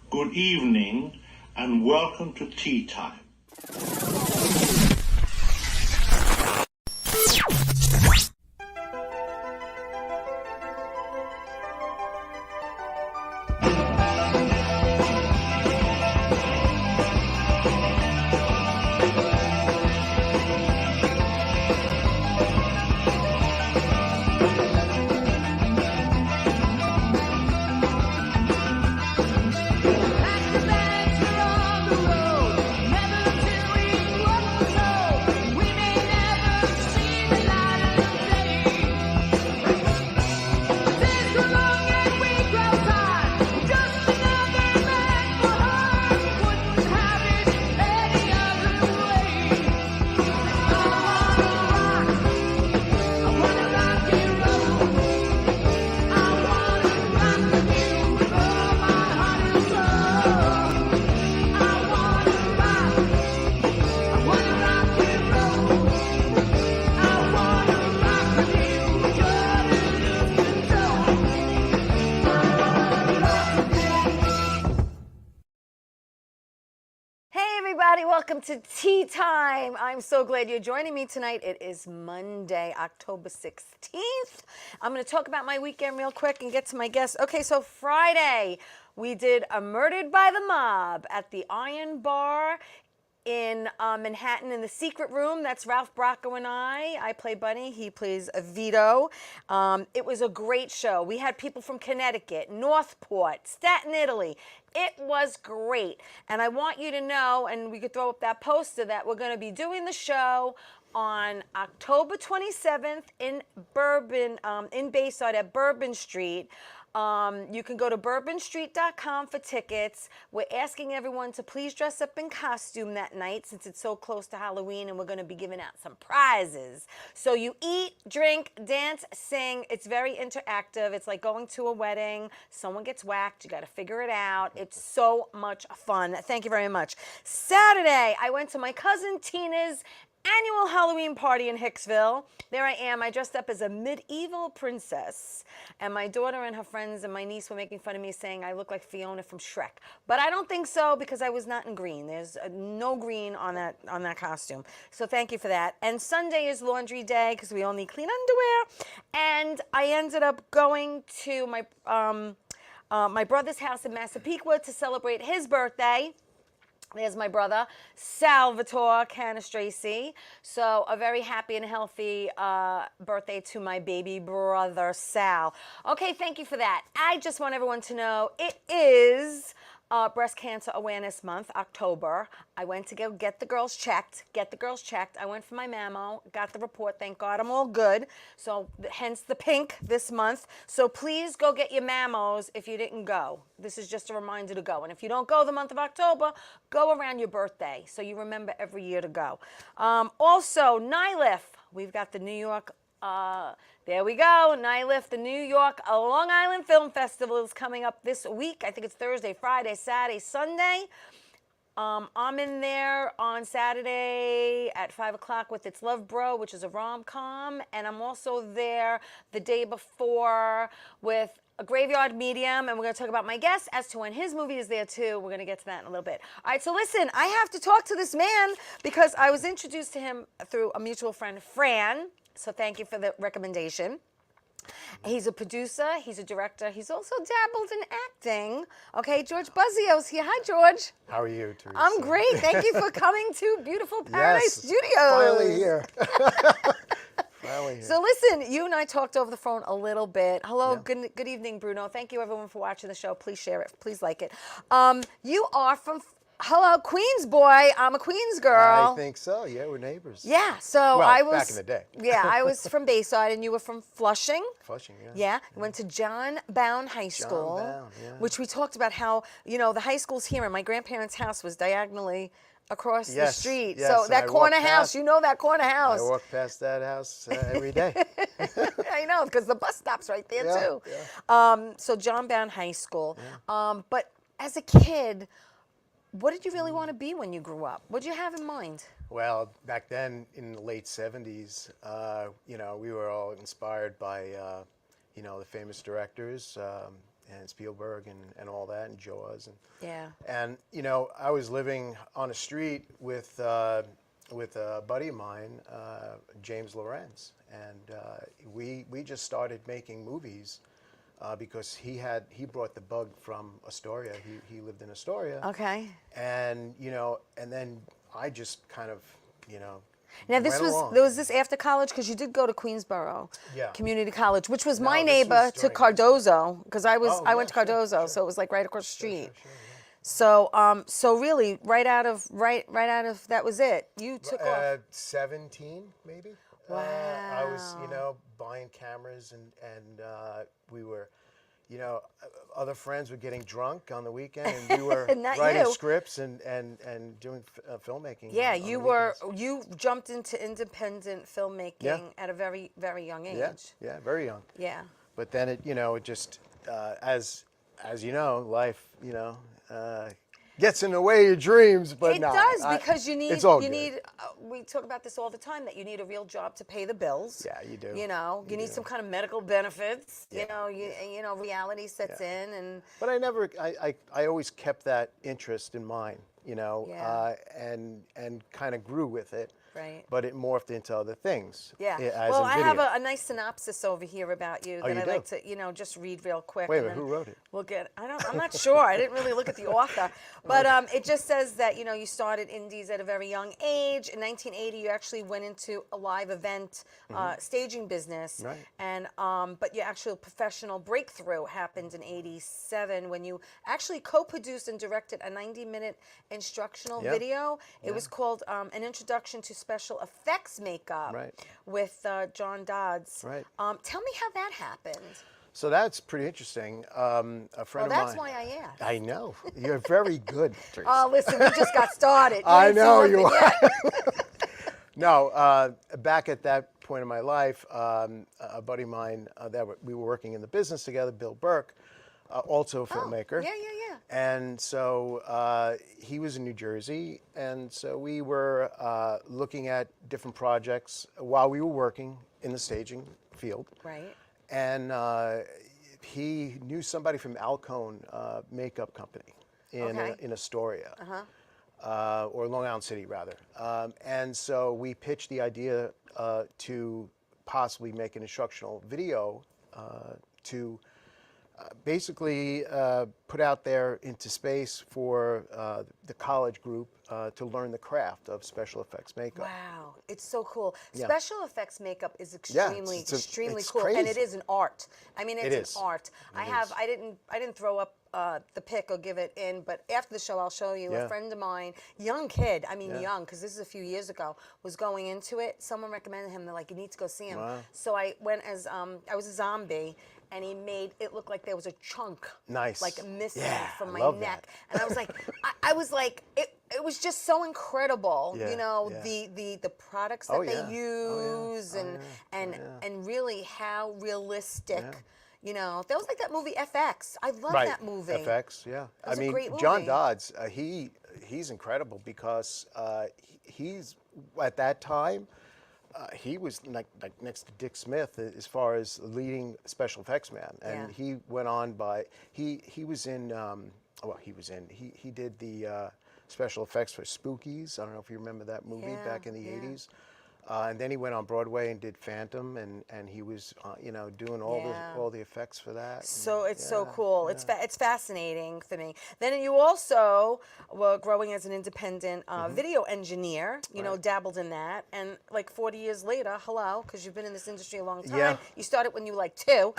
good evening, and welcome to Tea Time. Welcome to Tea Time. I'm so glad you're joining me tonight. It is Monday, October 16th. I'm going to talk about my weekend real quick and get to my guests. Okay, so Friday, we did a Murdered by the Mob at the Iron Bar in Manhattan in the Secret Room. That's Ralph Bracco and I play Bunny. He plays Vito. It was a great show. We had people from Connecticut, Northport, Staten, Italy. It was great. And I want you to know, and we could throw up that poster, that we're going to be doing the show on October 27th in Bayside at Bourbon Street. You can go to bourbonstreet.com for tickets. We're asking everyone to please dress up in costume that night since it's so close to Halloween, and we're going to be giving out some prizes. So you eat, drink, dance, sing. It's very interactive. It's like going to a wedding. Someone gets whacked. You got to figure it out. It's so much fun. Thank you very much. Saturday, I went to my cousin Tina's annual Halloween party in Hicksville. There I am. I dressed up as a medieval princess, and my daughter and her friends and my niece were making fun of me, saying I look like Fiona from Shrek. But I don't think so, because I was not in green. There's no green on that costume. So thank you for that. And Sunday is laundry day because we all need clean underwear. And I ended up going to my brother's house in Massapequa to celebrate his birthday. There's my brother, Salvatore Canastraci. So a very happy and healthy birthday to my baby brother, Sal. Okay, thank you for that. I just want everyone to know it is Breast Cancer Awareness Month, October. I went to go get the girls checked. I went for my mammo, got the report. Thank God I'm all good. So hence the pink this month. So please go get your mammos if you didn't go. This is just a reminder to go. And if you don't go the month of October, go around your birthday so you remember every year to go. Also, NYLIF. We've got the New York there we go. NYLIF, the New York Long Island Film Festival is coming up this week. I think it's Thursday, Friday, Saturday, Sunday. I'm in there on Saturday at 5 o'clock with It's Love Bro, which is a rom-com. And I'm also there the day before with a Graveyard Medium, and we're going to talk about my guest as to when his movie is there too. We're going to get to that in a little bit. All right, so listen, I have to talk to this man because I was introduced to him through a mutual friend, Fran. So thank you for the recommendation. He's a producer, he's a director, he's also dabbled in acting. Okay, George Buzzeo's here. Hi, George. How are you, Theresa? I'm great. Thank you for coming to beautiful Paradise Studios. Finally here. Finally here. So listen, you and I talked over the phone a little bit. Hello, yeah. Good evening, Bruno. Thank you, everyone, for watching the show. Please share it. Please like it. You are from... Hello, Queens boy. I'm a Queens girl. I think so. Yeah, we're neighbors. Yeah, so well, I was back in the day. Yeah, I was from Bayside, and you were from Flushing. Flushing, yeah. Yeah, you went to John Bound High School, which we talked about how the high school's here, and my grandparents' house was diagonally across the street. Yes, so that corner house, that corner house. I walk past that house every day. I know, because the bus stop's right there too. Yeah. So John Bound High School. Yeah. But as a kid, what did you really want to be when you grew up? What did you have in mind? Well, back then in the late 70s, we were all inspired by, the famous directors. and Spielberg and all that, and Jaws. Yeah. And I was living on a street with a buddy of mine, James Lorenz, and we just started making movies because he brought the bug from Astoria. He lived in Astoria. Okay. And and then I just kind of Now was this after college, because you did go to Queensborough Yeah. Community College, which was No, my this neighbor was to during- Cardozo, because I Oh, went to yeah, sure, Cardozo, sure. so it was like right across the street. Sure, So really right out of that was it. You took off. 17 maybe. I was buying cameras and we were. Other friends were getting drunk on the weekend, and we were Not writing you. scripts and doing filmmaking. Yeah, on you the were weekends. you jumped into independent filmmaking Yeah. at a very, very young age. Yeah, very young. Yeah. But then it just as you know, life gets in the way of your dreams. But It no, does, because you need it's all you good. need we talk about this all the time, that you need a real job to pay the bills. Yeah, you do. You need do. some kind of medical benefits. Yeah. Reality sets in, and But I always kept that interest in mind, Yeah. and kind of grew with it. Right. But it morphed into other things. yeah. As Well, in I video. have a nice synopsis over here about you that you I'd do? like to just read real quick. Wait a and minute, then who wrote it? We'll get. I'm not sure. I didn't really look at the author, but it just says that you started indies at a very young age. In 1980, you actually went into a live event staging business, Right. and but your actual professional breakthrough happened in '87 when you actually co-produced and directed a 90-minute instructional Yeah. video. It was called An Introduction to Special Effects Makeup Right. with John Dodds. Right. Tell me how that happened. So that's pretty interesting. A friend Well, of that's mine. why I asked. I know. You're very good, Theresa. Oh, listen, we just got started. I ain't seen know nothing you are. yet. No, back at that point in my life, a buddy of mine we were working in the business together, Bill Burke, also a filmmaker. Yeah. And so he was in New Jersey, and so we were looking at different projects while we were working in the staging field. Right. And he knew somebody from Alcone Makeup Company in Astoria, or Long Island City, rather. And so we pitched the idea to possibly make an instructional video to basically put out there into space for the college group to learn the craft of special effects makeup. Wow, it's so cool. Yeah. Special effects makeup is Yeah, extremely, extremely it's cool, and crazy. it is an art. I mean, it's is. an art. I didn't throw up the pic or give it in, but after the show, I'll show you. Yeah. A friend of mine, young kid, Yeah. young, because this is a few years ago, was going into it. Someone recommended him. They're like, you need to go see him. Wow. So I went as I was a zombie. And he made it look like there was a chunk, Nice. like missing Yeah, from I my love neck. that. And I was like, I was like, it was just so incredible, Yeah, yeah. the products that Oh, they yeah. Oh, yeah. use, Oh, and yeah. and Oh, yeah. and really how realistic. Yeah. That was like that movie FX. I love Right. that movie. FX, yeah. was a great John movie. Dodds, he's incredible because he's at that time. He was like next to Dick Smith as far as leading special effects man, and Yeah. he went on by he was in he did the special effects for Spookies. I don't know if you remember that movie Yeah, back in the yeah. '80s. And then he went on Broadway and did Phantom, and he was doing all the effects for that. So And, it's so yeah, cool. yeah. It's fascinating for me. Then you also were growing as an independent video engineer. Right. Dabbled in that, and like 40 years later, hello, because you've been in this industry a long time. Yeah. You started when you were like 2.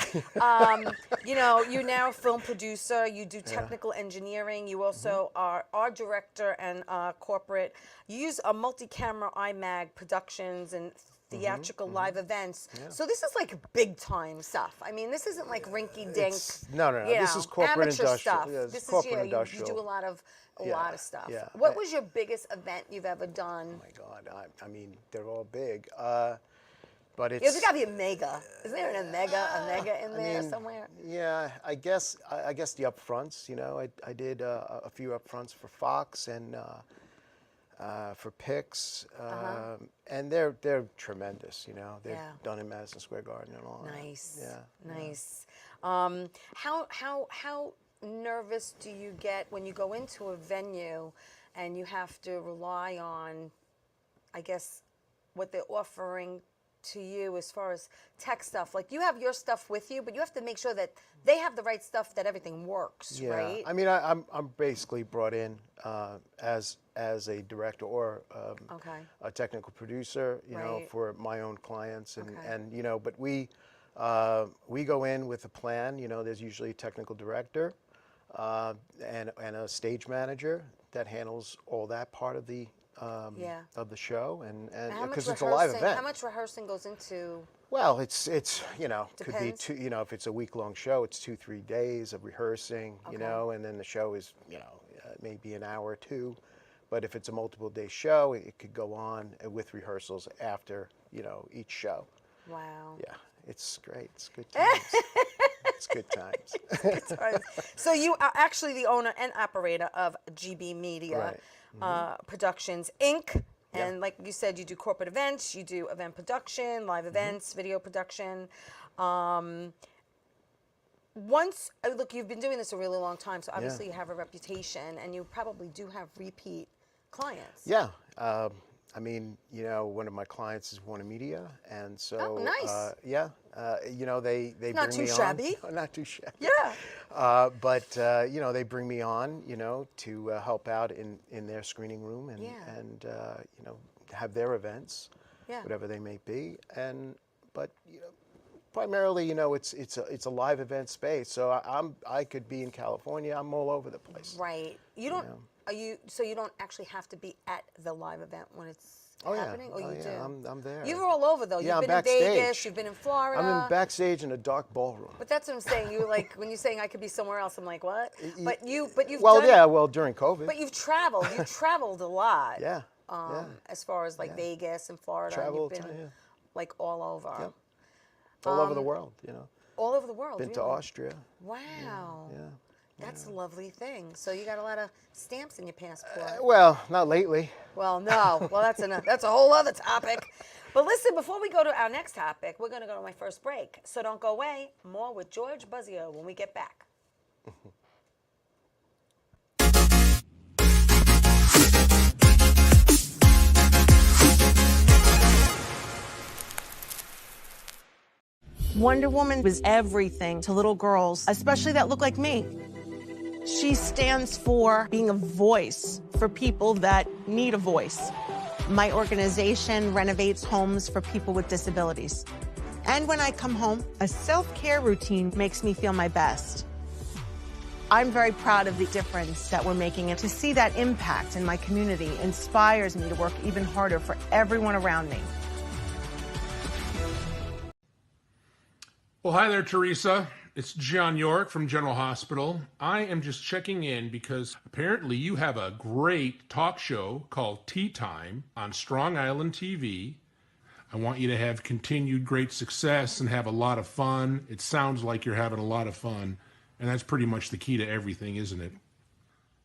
You're now a film producer. You do technical engineering. You also are art director and corporate. You use a multi-camera iMag productions and theatrical live events. So this is like big time stuff. I mean, this isn't like rinky dink. No. This is corporate amateur industrial. stuff. Yeah, this This is is corporate you industrial. do a lot of stuff. yeah. What was your biggest event you've ever done? Oh my God! I mean, they're all big, but it's. There's got to be a mega. Is there an mega in there somewhere? Yeah, I guess the upfronts. I did a few upfronts for Fox and for Pix, and they're tremendous. They're Yeah. done in Madison Square Garden and all. that. Nice. Yeah. Nice. How nervous do you get when you go into a venue and you have to rely on, I guess, what they're offering to you as far as tech stuff? Like, you have your stuff with you, but you have to make sure that they have the right stuff, that everything works, Yeah, right? I mean, I'm basically brought in as a director or Okay. a technical producer, you know, Right. for my own clients, and Okay. and you know, but we go in with a plan. You know, there's usually a technical director and a stage manager that handles all that part of the Yeah. of the show, and How much because it's a live rehearsing? event. How much rehearsing goes into? Well, it's you know, could be Depends. two, you know, if it's a week-long show, it's 2-3 days of rehearsing, you Okay. know, and then the show is, you know, maybe an hour or two. But if it's a multiple-day show, it could go on with rehearsals after, you know, each show. Wow. Yeah, it's great. It's good times. It's good times. So you are actually the owner and operator of GB Media Right. Productions Inc. Yeah. And like you said, you do corporate events, you do event production, live events, video production. Look, you've been doing this a really long time, so obviously you have a reputation, and you probably do have repeat clients. Yeah. I mean, you know, one of my clients is Warner Media, and so Oh, nice. yeah, you know, they Not bring too me shabby. on. Not too shabby. Yeah. But you know, they bring me on, you know, to help out in their screening room and Yeah. you know, have their events, Yeah. whatever they may be, but you know, primarily, you know, it's a live event space. So I could be in California. I'm all over the place. Right. You don't. know. So you don't actually have to be at the live event when it's Oh happening, or yeah, you yeah, do? I'm there. You're all over though. Yeah, You've I'm been in backstage. Vegas. You've been in Florida. I'm in backstage in a dark ballroom. But that's what I'm saying. You like when you're saying I could be somewhere else. I'm like, what? But you've well, done, yeah, well during COVID. But you've traveled. You've traveled a lot. Yeah. Yeah. As far as like Vegas and Florida, Travel, you've been yeah. like all over. Yep. All over the world, you know. All over the world. Been to really. Austria. Wow. Yeah. That's a lovely thing. So you got a lot of stamps in your passport. Well, not lately. Well, no. Well, that's a whole other topic. But listen, before we go to our next topic, we're going to go to my first break. So don't go away. More with George Buzzeo when we get back. Wonder Woman was everything to little girls, especially that look like me. She stands for being a voice for people that need a voice. My organization renovates homes for people with disabilities. And when I come home, a self-care routine makes me feel my best. I'm very proud of the difference that we're making, and to see that impact in my community inspires me to work even harder for everyone around me. Well, hi there, Theresa. It's John York from General Hospital. I am just checking in because apparently you have a great talk show called Tea Time on Strong Island TV. I want you to have continued great success and have a lot of fun. It sounds like you're having a lot of fun, and that's pretty much the key to everything, isn't it?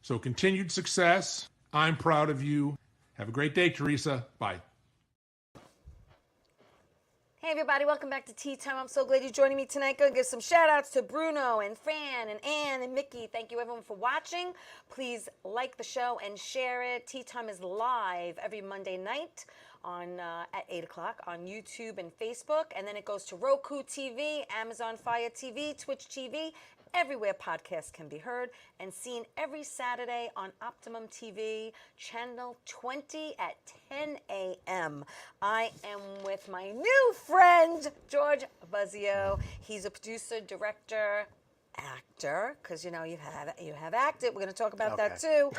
So continued success. I'm proud of you. Have a great day, Theresa. Bye. Hey everybody, welcome back to Tea Time. I'm so glad you're joining me tonight. Gonna give some shout outs to Bruno and Fran and Ann and Mickey. Thank you everyone for watching. Please like the show and share it. Tea Time is live every Monday night on at 8 o'clock on YouTube and Facebook. And then it goes to Roku TV, Amazon Fire TV, Twitch TV, everywhere podcasts can be heard, and seen every Saturday on Optimum TV, channel 20 at 10 a.m. I am with my new friend, George Buzzeo. He's a producer, director, actor, because you know you have acted. We're going to talk about that too.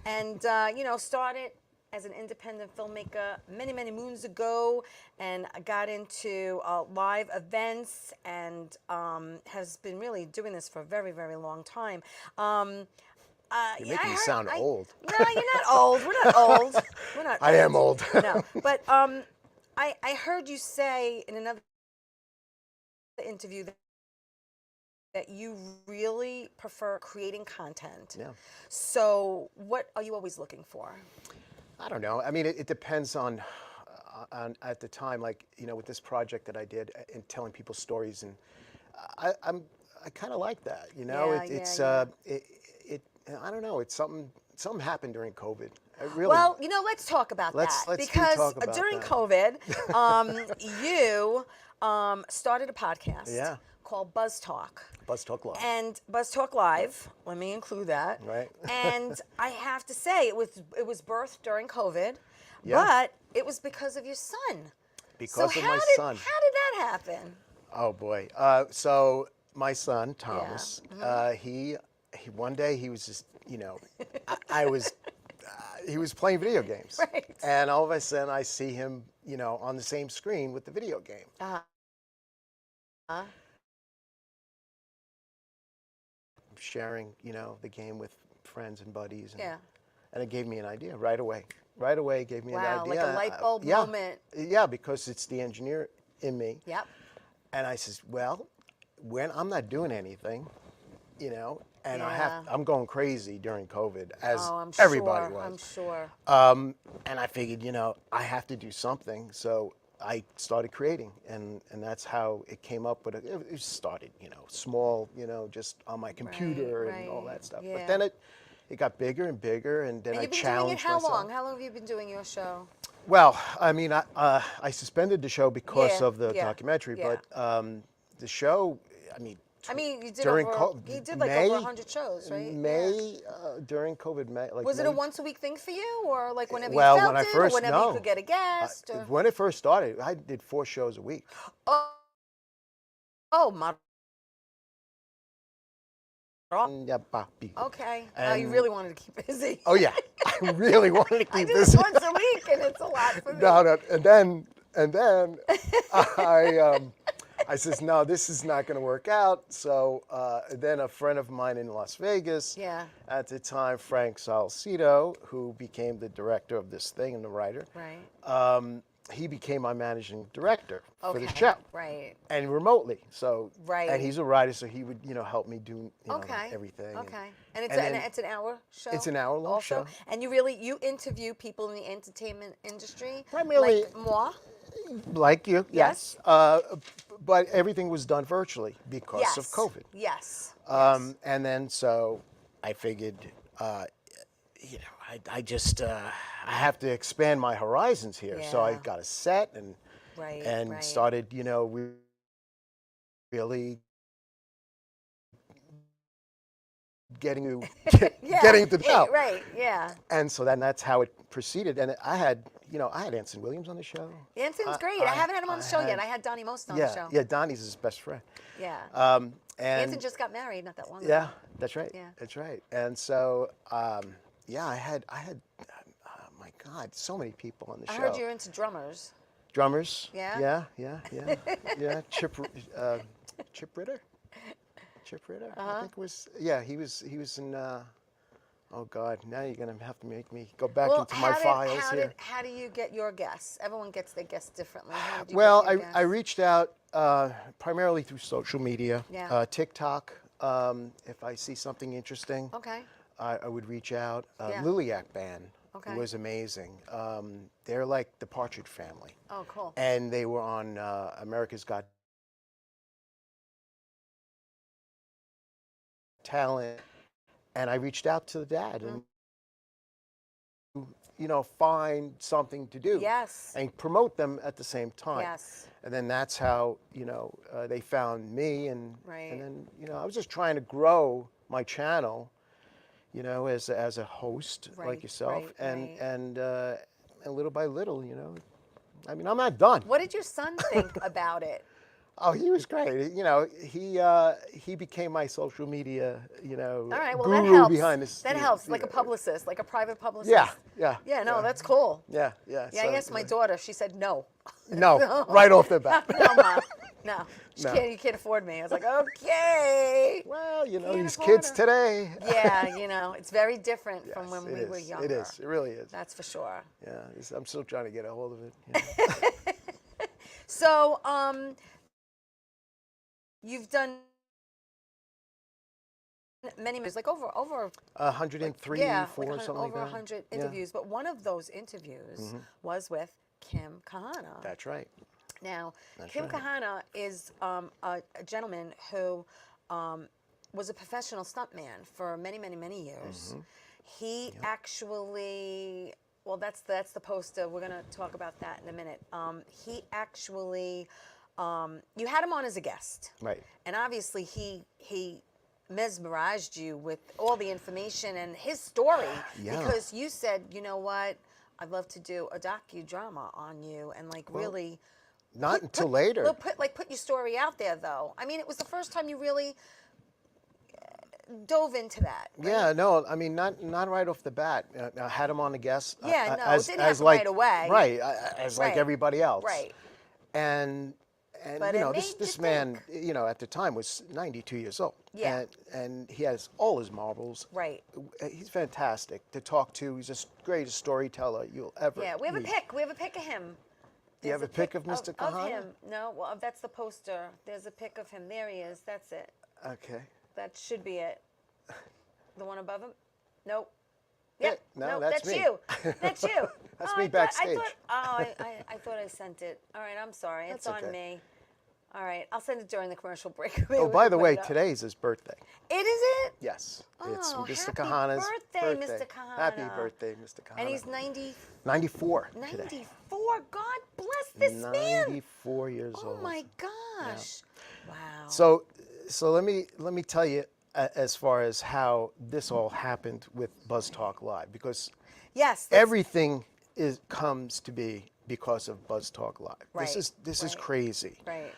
And you know, started as an independent filmmaker many moons ago, and I got into live events, and has been really doing this for a very long time. You're making me sound old. No, you're not old. We're not old. We're not. I am old. No, but I heard you say in another interview that you really prefer creating content. Yeah. So what are you always looking for? I don't know. I mean, it depends on at the time, like, you know, with this project that I did and telling people stories, and I I kind of like that. You know, Yeah. I don't know. It's something happened during COVID. Really. Well, let's talk about Let's that do because talk about during that. COVID, you started a podcast Yeah. called Buzz Talk. Buzz Talk Live. And Buzz Talk Live, let me include that. Right. And I have to say, it was birthed during COVID, Yeah. but it was because of your son. Because so of my son. How did that happen? Oh boy. So my son Thomas, he one day he was just, I was. He was playing video games, Right. and all of a sudden I see him, on the same screen with the video game. Sharing, the game with friends and buddies, and it gave me an idea right away. Right away, it gave me an idea. Wow, like a light bulb moment. Yeah, because it's the engineer in me. Yep. And I says, well, when I'm not doing anything, and I'm going crazy during COVID, as everybody was. I'm sure. And I figured, I have to do something. So I started creating, and that's how it came up. But it started, small, just on my computer and all that stuff. Yeah. But then it got bigger and bigger, and then I challenged myself. How long? How long have you been doing your show? Well, I mean, I suspended the show because of the documentary, but the show, you did during over 100 shows, right? During COVID, Was it a once a week thing for you, or like whenever you when felt I it, first, or whenever you could get a guest? When it first started, I did 4 shows a week. My. Okay. You really wanted to keep busy. Oh yeah, I really wanted to keep I do busy. this once a week, and it's a lot for me. No, and then I says, no, this is not going to work out. So then a friend of mine in Las Vegas, at the time, Frank Salcedo, who became the director of this thing and the writer, he became my managing director for the show. Right. And remotely. So, right. And he's a writer, so he would, help me do everything. Okay. And it's an hour show? It's an hour-long show. And you interview people in the entertainment industry? Primarily. Like moi? Like you, yes. But everything was done virtually because of COVID. Yes. And then so I figured, I just I have to expand my horizons here. So I got a set and started, really getting to the show. Right. Yeah. And so that's how it proceeded. And I had Anson Williams on the show. Anson's great. I haven't had him on the show yet. I had Donnie Most on the show. Yeah, Donnie's his best friend. Yeah. And Anson just got married not that long ago. Yeah, that's right. Yeah. That's right. And so, I had, my God, so many people on the show. I heard you're into drummers. Drummers. Yeah? Yeah. Chip Ritter. Chip Ritter. I think it was. Yeah, he was in. Oh God! Now you're gonna have to make me go back into my files here. How do you get your guests? Everyone gets their guests differently. Well, I reached out primarily through social media. Yeah. TikTok. If I see something interesting. Okay. I would reach out. Liliac Band was amazing. They're like the Partridge Family. Oh, cool. And they were on America's Got Talent. And I reached out to the dad and, find something to do. Yes. And promote them at the same time. Yes. And then that's how, they found me. And right. And then, I was just trying to grow my channel, as a host like yourself. And little by little, I'm not done. What did your son think about it? Oh, he was great. He became my social media, all right, well, guru that helps. behind this. That helps, like a publicist, like a private publicist. Yeah. Yeah, no, that's cool. Yeah. Yeah, I guess my daughter, she said no. No, right off the bat. No, Mom. No. You can't afford me. I was like, okay. Well, these kids today. Yeah, it's very different from when we were younger. It is. It really is. That's for sure. Yeah, I'm still trying to get a hold of it. So, you've done many movies, like over 103, something over like that. 100 interviews. But one of those interviews was with Kim Kahana. That's right. Now, Kim Kahana is a gentleman who was a professional stuntman for many, many, many years. He actually, well, that's the poster. We're going to talk about that in a minute. He actually, you had him on as a guest. Right. And obviously he mesmerized you with all the information and his story. Yeah. Because you said, you know what, I'd love to do a docudrama on you and like really... Not until later. Well, put your story out there, though. I mean, it was the first time you really dove into that. Right? Yeah, no, I mean, not right off the bat. I had him on the guest. Yeah, no, it didn't happen right away. Right, as like Right. everybody else. Right. And But you it know, made this you man, you know, at the time was 92 years old. Yeah. And he has all his marbles. Right. He's fantastic to talk to. He's the greatest storyteller you'll ever Yeah, we have a meet. pick. We have a pick of him. Do you have a pic of Mr. Of Kahana? him. No, well, that's the poster. There's a pic of him. There he is. That's it. Okay. That should be it. The one above him? Nope. Yeah, Yep. no, Nope, that's that's me. you. That's you. That's Oh, me I thought- backstage. I thought I sent it. All right, I'm sorry. It's That's on okay. me. All right, I'll send it during the commercial break. Oh, by the Put way, it up. today's his birthday. It is it? Yes. It's Oh, Mr. happy Kahana's birthday, Mr. Kahana. Happy birthday, Mr. Kahana. And he's 90, 94 today. 94. God bless this man. 94 years Oh old. my gosh. Wow. So let me tell you as far as how this all happened with Buzz Talk Live, because yes. that's- everything comes to be because of Buzz Talk Live. Right, This is right. crazy. Right.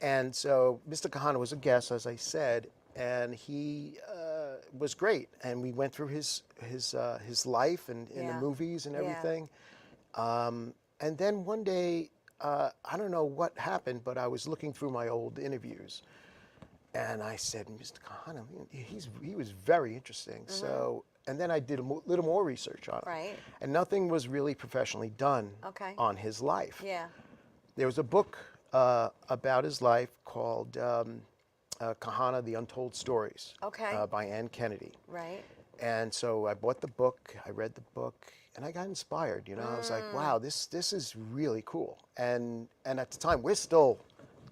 And so Mr. Kahana was a guest, as I said, and he was great. And we went through his life and in the Yeah. movies and Yeah. everything. And then one day, I don't know what happened, but I was looking through my old interviews, and I said, Mr. Kahana, he was very interesting. So, and then I did a little more research on him. Right. And nothing was really professionally done Okay. on his life. Yeah. There was a book about his life called Kahana, The Untold Stories Okay. by Ann Kennedy. Right. And so I bought the book, I read the book, and I got inspired. You know, I was like, wow, this is really cool. And at the time, we're still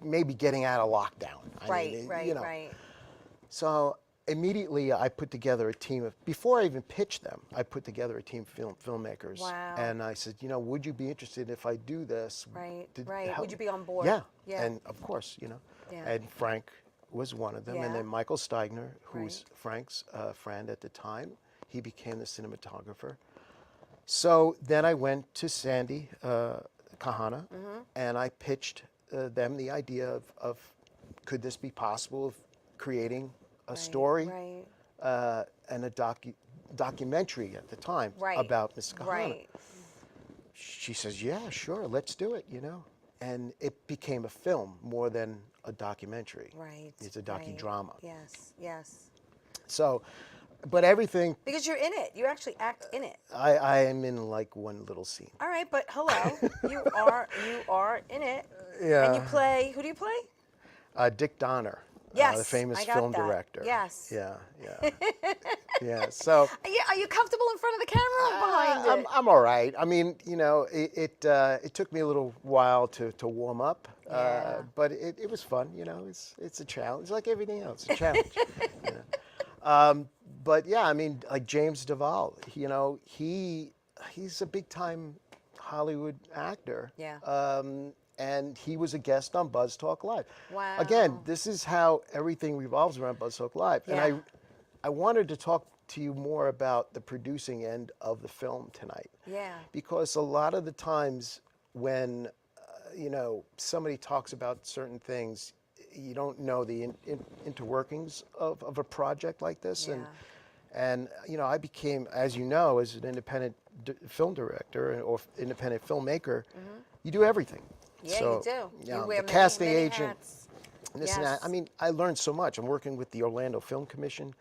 maybe getting out of lockdown. Right. You know. Right. So immediately I put together a team of, before I even pitched them, I put together a team of filmmakers. Wow. And I said, you know, would you be interested if I do this? Right. to Right. help- Would you be on board? Yeah. Yeah. And of course, you know. Yeah. And Frank was one of them. Yeah. And then Michael Steigner, who was Right. Frank's friend at the time, he became the cinematographer. So then I went to Sandy Kahana, and I pitched them the idea of could this be possible of creating a story Right. and a documentary at the time Right. about Miss Kahana. Right. She says, yeah, sure, let's do it, you know. And it became a film more than a documentary. Right. It's a right. docudrama. Yes. Yes. So, but everything, Because you're in it. You actually act in it. I am in like one little scene. All right, but hello, you are in it. Yeah. And you play. Who do you play? Dick Donner, Yes, the famous I got film that. director. Yes. Yeah, yeah. Yeah, so Are you comfortable in front of the camera or behind it? I'm all right. I mean, you know, it took me a little while to warm up, Yeah. but it was fun. You know, it's a challenge, it's like everything else, a challenge. You know? But yeah, I mean, like James Duvall, you know, he's a big time Hollywood actor. Yeah. And he was a guest on Buzz Talk Live. Wow. Again, this is how everything revolves around Buzz Talk Live. Yeah. And I wanted to talk to you more about the producing end of the film tonight. Yeah. Because a lot of the times when, you know, somebody talks about certain things, you don't know the interworkings of a project like this. Yeah. And you know, I became, as you know, as an independent film director or independent filmmaker, you do everything. Yeah, So, you do. you know, You wear the many, casting many agent, hats. and this and Yes. that. I mean, I learned so much. I'm working with the Orlando Film Commission,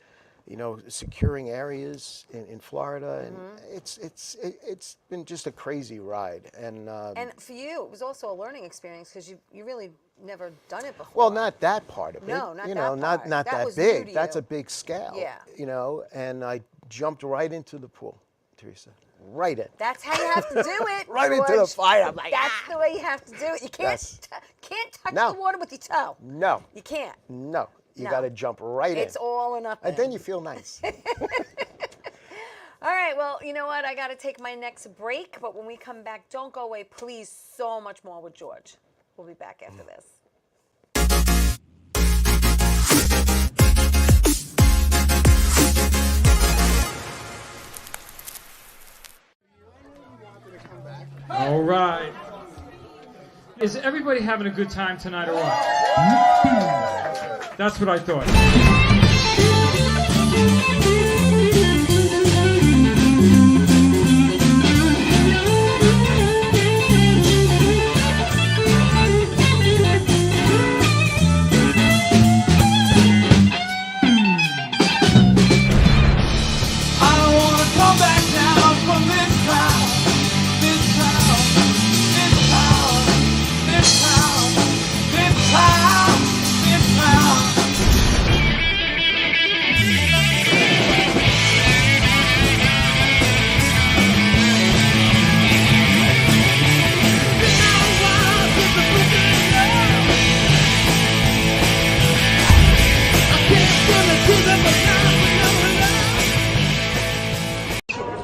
you know, securing areas in Florida, and it's been just a crazy ride. And For you, it was also a learning experience because you really never done it before. well, not that part of it. No, not you that know, part. not That that was new big. to That's you. a big scale. Yeah. You know, and I jumped right into the pool, Theresa, right in. That's how you have to do it. Right into the George. fire. I'm like, That's the way you have to do it. You can't Yes. can't touch No. the water with your toe. No, You can't. no. You got to jump right in. It's all or nothing. And then you feel nice. All right, well, you know what? I got to take my next break, but when we come back, don't go away, please. So much more with George. We'll be back after this. All right. Is everybody having a good time tonight or what? That's what I thought.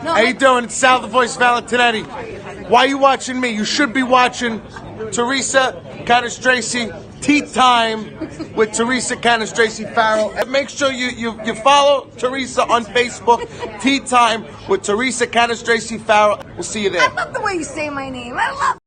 How you doing? It's Sal, the voice of Valentinetti. Why are you watching me? You should be watching Theresa Canastraci Tea Time with Theresa Canastraci Farrell. And make sure you follow Theresa on Facebook, Tea Time with Theresa Canastraci Farrell. We'll see you there. I love the way you say my name. I love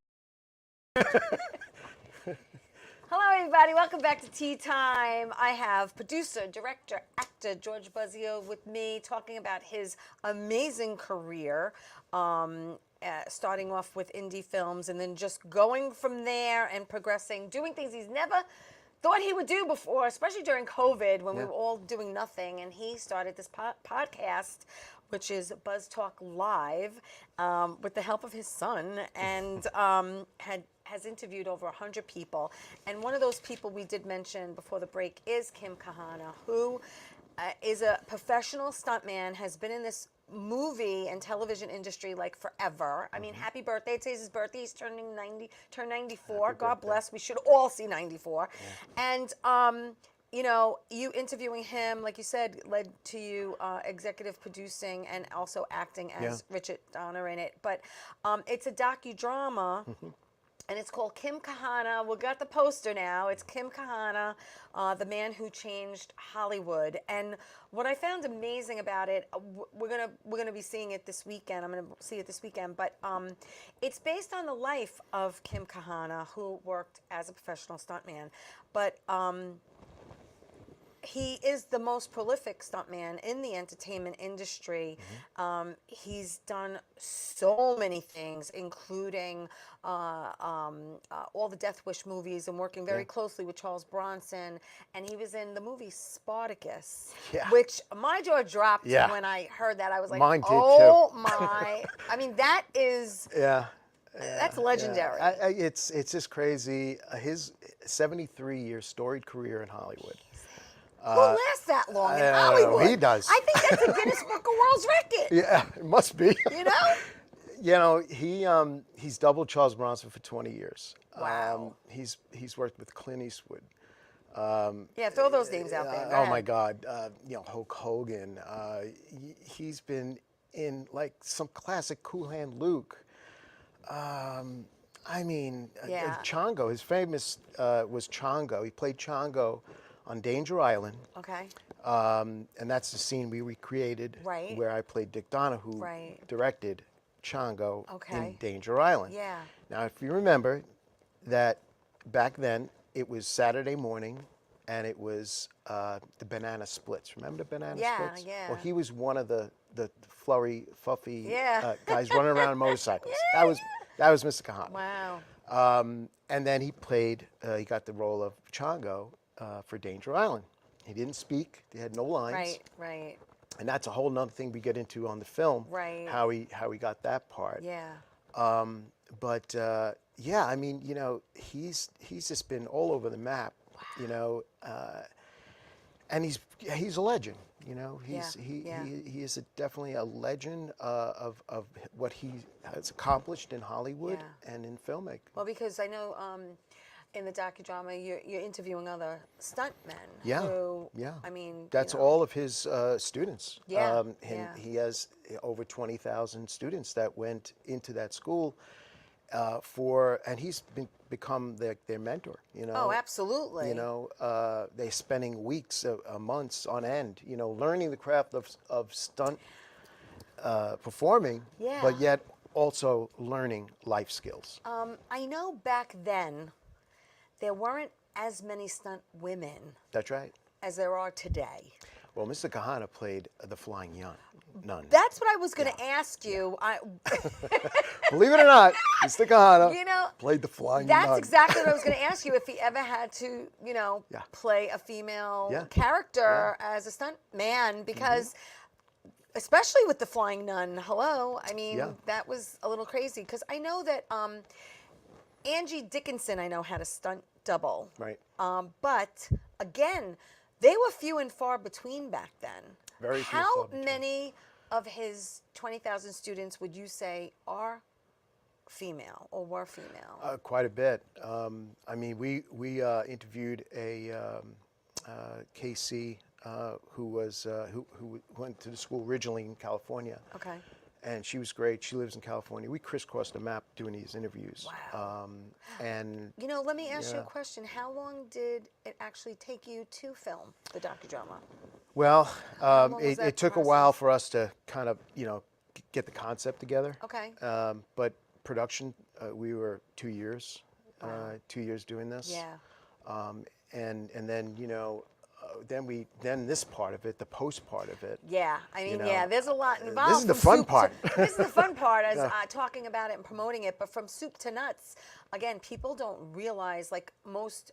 Hello, everybody. Welcome back to Tea Time. I have producer, director, actor George Buzzeo with me talking about his amazing career, starting off with indie films and then just going from there and progressing, doing things he's never thought he would do before, especially during COVID when we were all doing nothing. And he started this podcast, which is Buzz Talk Live, with the help of his son, and has interviewed over 100 people. And one of those people we did mention before the break is Kim Kahana, who is a professional stuntman, has been in this movie and television industry like forever. I mean, happy birthday. Today's his birthday. He's turned 94. God bless. We should all see 94. Yeah. And, you know, you interviewing him, like you said, led to you executive producing and also acting as Richard Donner in it. But it's a docudrama. And it's called Kim Kahana. We got the poster now. It's Kim Kahana, the man who changed Hollywood. And what I found amazing about it, we're gonna be seeing it this weekend. I'm gonna see it this weekend. But it's based on the life of Kim Kahana, who worked as a professional stuntman. But he is the most prolific stuntman in the entertainment industry. He's done so many things, including all the Death Wish movies and working very closely with Charles Bronson. And he was in the movie Spartacus, which my jaw dropped when I heard that. I was like, Mine did oh too. my. I mean, that is... That's legendary. It's just crazy. His 73-year storied career in Hollywood. Who lasts that long in Hollywood? He does. I think that's a Guinness Book of World Record. Yeah, it must be. You know? You know, he's doubled Charles Bronson for 20 years. Wow. He's worked with Clint Eastwood. Yeah, throw those names out there. Go ahead. My God. You know, Hulk Hogan. He's been in like some classic Cool Hand Luke. I mean, Chongo. His famous was Chongo. He played Chongo on Danger Island. Okay. And that's the scene we recreated where I played Dick Donner, who directed Chongo in Danger Island. Yeah. Now, if you remember that back then, it was Saturday morning and it was the banana splits. Remember the banana splits? Yeah. Well, he was one of the fluffy guys running around on motorcycles. That was Mr. Kahana. Wow. And then he played, he got the role of Chongo for Danger Island. He didn't speak. He had no lines. Right. And that's a whole nother thing we get into on the film. Right. How he got that part. Yeah. But yeah, I mean, you know, he's just been all over the map. Wow. You know, and he's a legend. You know, he is definitely a legend of what he has accomplished in Hollywood and in filmmaking. Well, because I know in the docudrama, you're interviewing other stuntmen. Yeah, Who, yeah. I mean, That's you know, all of his students. Yeah, And he has over 20,000 students that went into that school and he's become their mentor, you know. Oh, absolutely. You know, they're spending weeks, months on end, you know, learning the craft of stunt performing, Yeah. but yet also learning life skills. I know back then there weren't as many stunt women That's right. as there are today. Well, Mr. Kahana played the Flying Nun. That's what I was going to ask you. Believe it or not, Mr. Kahana You know, played the Flying That's Nun. exactly what I was going to ask you. If he ever had to, you know, Yeah. play a female Yeah. character as a stunt man, because especially with the Flying Nun, hello, I mean, Yeah. that was a little crazy. Because I know that Angie Dickinson, I know, had a stunt double. Right. But again, they were few and far between back then. Very few and How far between. many of his 20,000 students would you say are female or were female? Quite a bit. I mean, we interviewed a KC who went to the school originally in California. Okay. And she was great. She lives in California. We crisscrossed the map doing these interviews. Wow. And You know, let me ask you a Yeah. question. How long did it actually take you to film the docudrama? well, long was it that took a while for us to kind of, you know, get the concept together. Okay. But production, we were 2 years, 2 years doing this. Yeah. And then, you know, then this part of it, the post part of it. Yeah, I mean, know, yeah, there's a lot involved. this is the from fun soup to- part. this is the fun part, as Yeah. talking about it and promoting it. But from soup to nuts, again, people don't realize, like most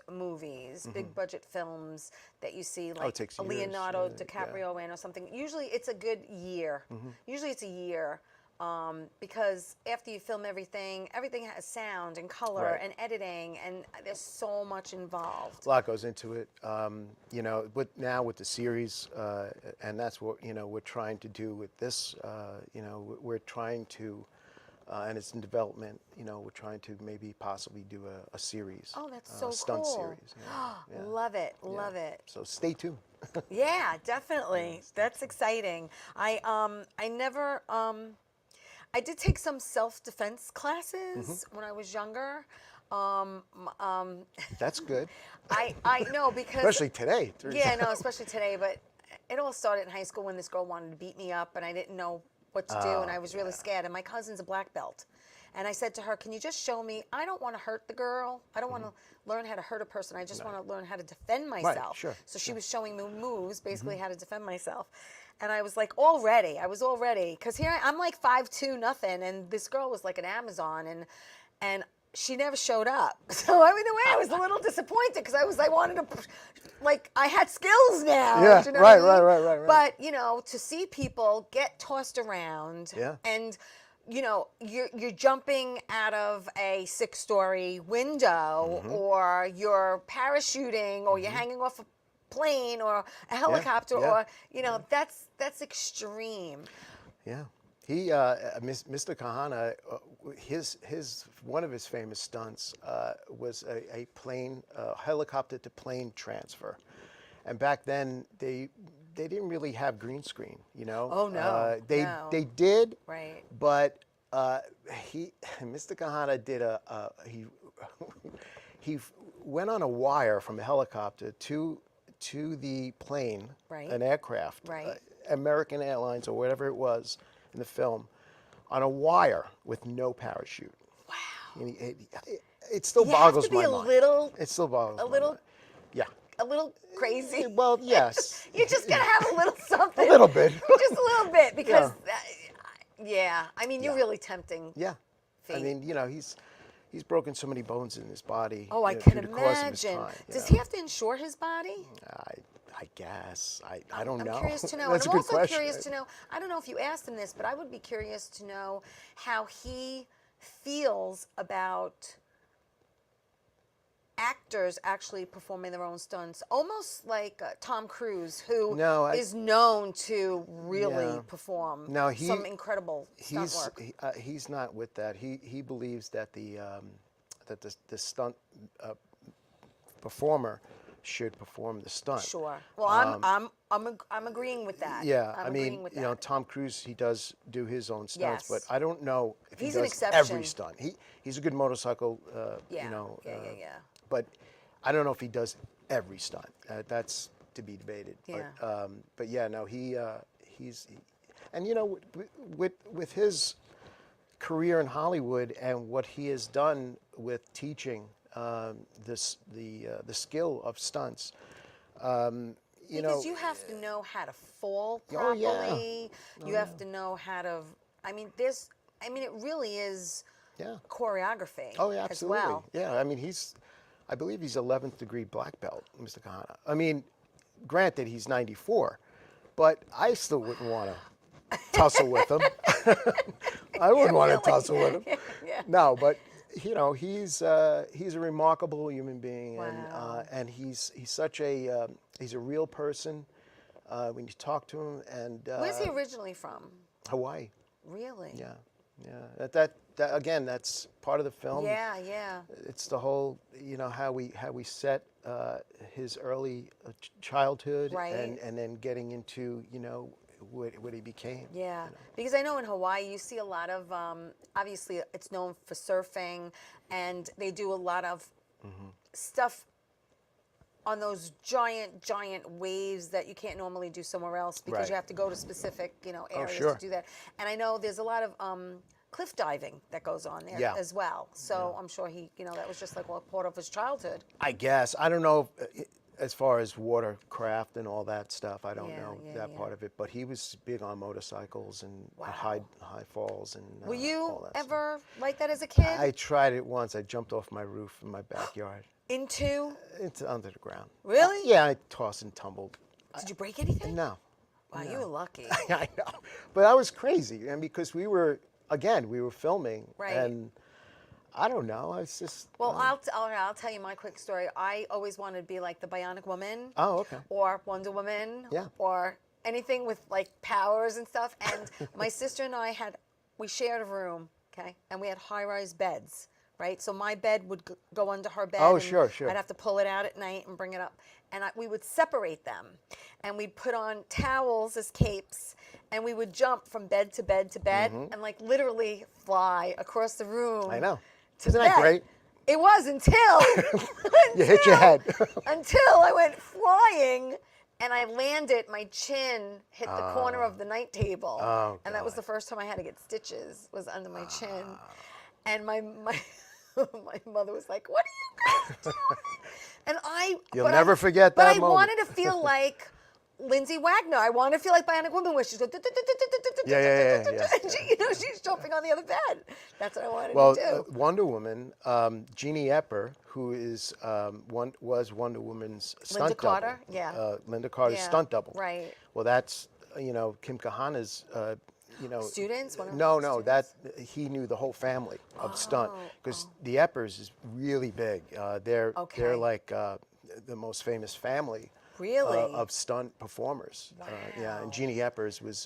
movies, big budget films that you see, like it takes a years, Leonardo yeah. DiCaprio in or something. Usually, it's a good year. Usually, it's a year. Because after you film everything has sound and color Right. and editing, and there's so much involved. A lot goes into it. You know, now with the series, and that's what, you know, we're trying to do with this. You know, we're trying to, and it's in development. You know, we're trying to maybe possibly do a series. Oh, that's a so stunt cool. series. Yeah. Love it, Yeah. love it. So stay tuned. Yeah, definitely. That's exciting. I did take some self-defense classes when I was younger. That's good. I know, because Especially today. Theresa. yeah, no, especially today. But it all started in high school when this girl wanted to beat me up, and I didn't know what to do, and I was really scared. And my cousin's a black belt, and I said to her, "Can you just show me? I don't want to hurt the girl. I don't want to learn how to hurt a person. I just want to learn how to defend myself." sure, So she was showing me moves, basically how to defend myself. And I was like, all ready. I was all ready. Because here I'm like 5'2", nothing. And this girl was like an Amazon. And she never showed up. So, I mean, in a way, I was a little disappointed because I wanted to, like, I had skills now. Yeah, you know right, what I mean? right. But, you know, to see people get tossed around Yeah. and, you know, you're jumping out of a 6-story window, or you're parachuting, or you're hanging off a plane or a helicopter, yeah. or, you know, that's extreme. Yeah. He, Mr. Kahana, one of his famous stunts was a plane, helicopter to plane transfer. And back then, they didn't really have green screen, you know? Oh, no, They no. did, Right. but Mr. Kahana did he went on a wire from a helicopter to the plane, Right. an aircraft, Right. American Airlines or whatever it was in the film, on a wire with no parachute. Wow. And it still You have boggles to be my a mind. little- It still boggles a my little- mind. Yeah. A little crazy. Well, yes. You just gotta have a little something. A little bit. Just a little bit, because, yeah. I mean, you're Yeah. really tempting. Yeah. I Fate. mean, you know, he's broken so many bones in his body. Oh, I you know, can through the course of his imagine. time, you Does know. he have to insure his body? I guess. I don't know. I'm curious to know. That's And a I'm good also question. curious to know, I don't know if you asked him this, but I would be curious to know how he feels about actors actually performing their own stunts, almost like Tom Cruise, who is known to really Yeah. perform No, some incredible stunt work. He's not with that. He believes that the that the stunt performer should perform the stunt. Sure. Well, I'm agreeing with that. Yeah, I'm I mean, agreeing with you know, that. Tom Cruise, he does do his own stunts, Yes. but I don't know if He's he an does exception. every stunt. He's a good motorcycle, Yeah. you know, Yeah. but I don't know if he does every stunt. That's to be debated. Yeah. But yeah, no, he's, and you know, with his career in Hollywood and what he has done with teaching the skill of stunts. You know, Because you have to know how to fall Oh, yeah. properly. You have to know how to. I mean, it really is yeah. choreography. Oh, yeah, absolutely. As well. Yeah, I mean, I believe he's 11th degree black belt, Mr. Kahana. I mean, granted, he's 94, but I still wouldn't want to tussle with him. I wouldn't want to tussle with him. Yeah. No, but you know, he's a remarkable human being, Wow. and he's such a he's a real person when you talk to him. And Where's he originally from? Hawaii. Really? Yeah, yeah. That again, that's part of the film. Yeah, yeah. It's the whole, you know, how we set his early childhood, Right. and then getting into, you know, what he became. Yeah, you know. because I know in Hawaii you see a lot of, obviously it's known for surfing, and they do a lot of stuff on those giant waves that you can't normally do somewhere else because Right. you have to go to specific, you know, areas sure. to do that. And I know there's a lot of cliff diving that goes on there Yeah. as well. So I'm sure he, you know, that was just like part of his childhood. I guess. I don't know as far as watercraft and all that stuff. I don't know that yeah. part of it. But he was big on motorcycles and Wow. high falls and Were all you that stuff. ever like that as a kid? I tried it once. I jumped off my roof in my backyard. Into? Into under the ground. Really? Yeah, I tossed and tumbled. Did you break anything? No. Wow, you were lucky. I know. But that was crazy. And because we were filming. Right. And I don't know. It's just. Well, I'll tell you my quick story. I always wanted to be like the Bionic Woman. Oh, okay. Or Wonder Woman. Yeah. Or anything with like powers and stuff. And my sister and I we shared a room, okay? And we had high-rise beds, right? So my bed would go under her bed. Oh, and sure. I'd have to pull it out at night and bring it up. And we would separate them. And we'd put on towels as capes. And we would jump from bed to bed to bed and like literally fly across the room. I know. To Isn't that bed. great? It was until You hit your head. until I went flying and I landed. My chin hit the corner of the night table, and that was the first time I had to get stitches. Was under my chin, and my my mother was like, "What are you guys doing?" And You'll never forget but that I moment. wanted to feel like Lindsay Wagner. I wanted to feel like Bionic Woman, where she's going, Yeah. and she, you know, she's jumping on the other bed. That's what I wanted Well, to do. Wonder Woman, Jeannie Epper, who was Wonder Woman's stunt Linda double. Carter? Yeah. Linda Carter's Yeah, stunt double. right. Well, that's, you know, Kim Kahana's, you know. Students? One of No, her no, students? that he knew the whole family of stunt because the Eppers is really big. They're Okay. like the most famous family. Really? Of stunt performers. Yeah, and Wow. Jeannie Eppers was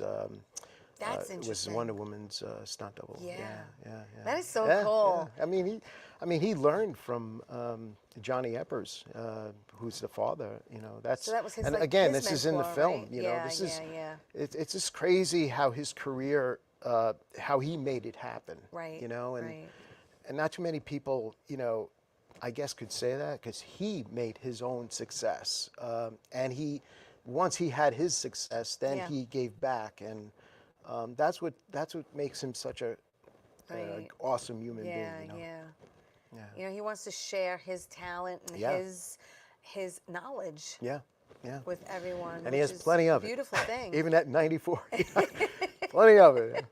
That's was interesting. Wonder Woman's stunt double. Yeah. Yeah. That is so Yeah, cool. yeah. I mean, he learned from Johnny Eppers, who's the father. You know, that's. So that was his, and like, again, his this is in the mentor, film. right? You know, Yeah, this is. yeah. It's just crazy how his career, how he made it happen. Right, You know, and right. and not too many people, you know, I guess could say that because he made his own success, and once he had his success, then Yeah. he gave back, and that's what makes him such a Right. awesome human Yeah, being. You know? yeah. You know, he wants to share his talent and Yeah. his knowledge Yeah. with everyone. And he which has is plenty of a it. beautiful thing. Even at 94, plenty of it.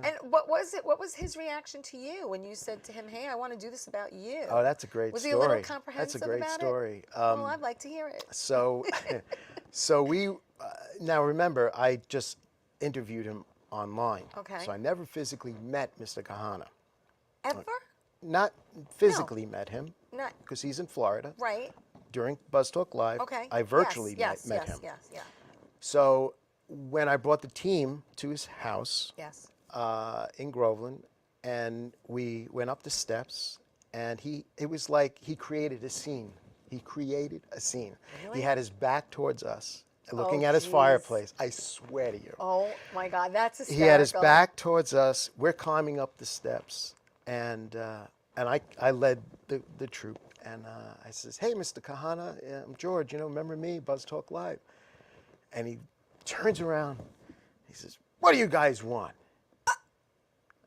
And what was his reaction to you when you said to him, "Hey, I want to do this about you"? Oh, that's a great Was story. he a little That's comprehensive a great about story. it? Well, I'd like to hear it. So, so we now remember I just interviewed him online. Okay. So I never physically met Mr. Kahana. Ever? Not physically met him Not because he's in Florida. right. During Buzz Talk Live, Okay. I virtually yes, met yes, him. Yes, yeah. So when I brought the team to his house Yes. in Groveland, and we went up the steps, and it was like he created a scene. He created a scene. Really? He had his back towards us, looking Oh, at his geez. fireplace. I swear to you. Oh my God, that's hysterical. He had his back towards us. We're climbing up the steps, and I led the troop. And I says, "Hey, Mr. Kahana, I'm George. Remember me, Buzz Talk Live?" And he turns around. He says, "What do you guys want?"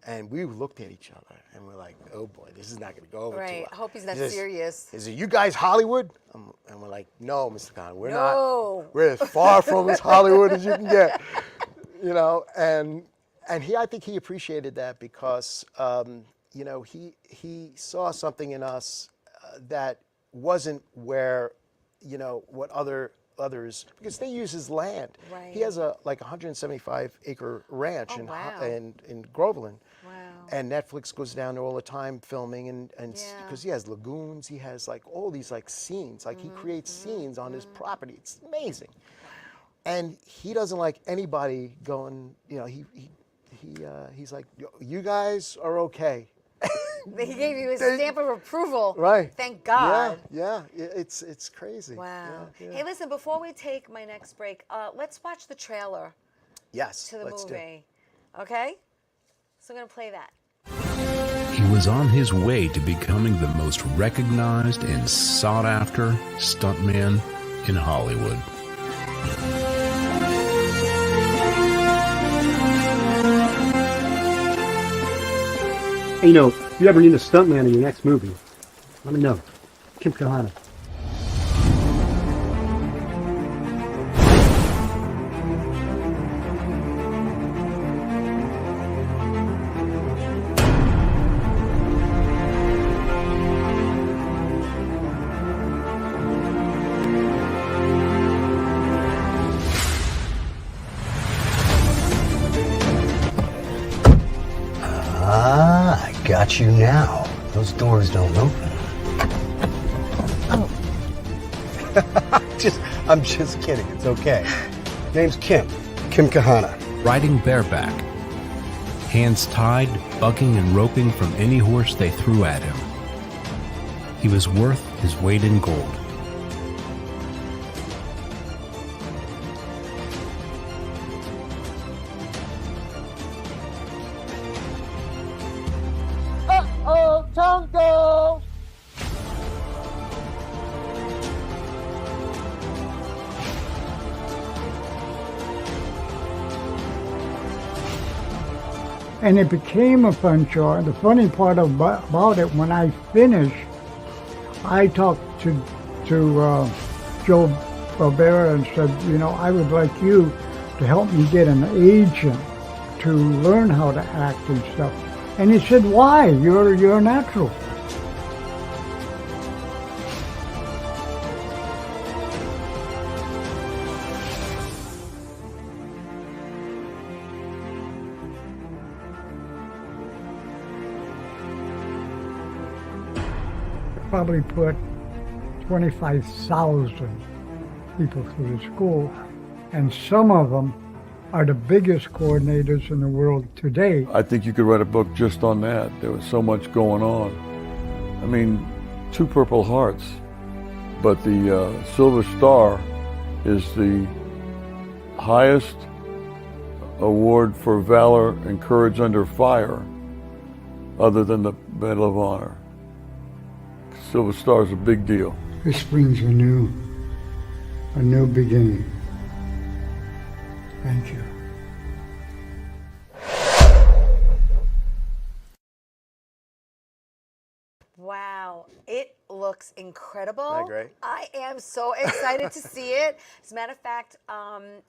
And we looked at each other, and we're like, "Oh boy, this is not going to go over too Right. well." I hope he's not He says, serious. Is it you guys Hollywood? And we're like, "No, Mr. Kahana, we're not. No. We're as far from as Hollywood as you can get." And I think he appreciated that because he saw something in us that wasn't where what others, because they use his land. Right. He has a 175 acre ranch Oh, wow. in Groveland. Wow. And Netflix goes down there all the time filming and Yeah. because he has lagoons, he has all these scenes, he creates scenes on his property. It's amazing. And he doesn't like anybody going, he's like, "You guys are okay." He gave you his stamp of approval. Right. Thank God. Yeah. It's crazy. Wow. Yeah. Hey, listen, before we take my next break, let's watch the trailer Yes. to the let's do it. movie. Okay? So I'm going to play that. He was on his way to becoming the most recognized and sought-after stuntman in Hollywood. Hey, if you ever need a stuntman in your next movie, let me know. Kim Kahana. I got you now. Those doors don't open. I'm just kidding. It's okay. Name's Kim Kahana. Riding bareback, hands tied, bucking and roping from any horse they threw at him. He was worth his weight in gold. Uh-oh, Tonto! And it became a fun show. The funny part about it, when I finished, I talked to Joe Barbera and said, I would like you to help me get an agent to learn how to act and stuff. And he said, "Why? You're a natural." Probably put 25,000 people through the school, and some of them are the biggest coordinators in the world today. I think you could write a book just on that. There was so much going on. I mean, 2 Purple Hearts, but the Silver Star is the highest award for valor and courage under fire, other than the Medal of Honor. Silver Star is a big deal. This brings a new beginning. Thank you. Wow, it looks incredible. Isn't that great? I am so excited to see it. As a matter of fact,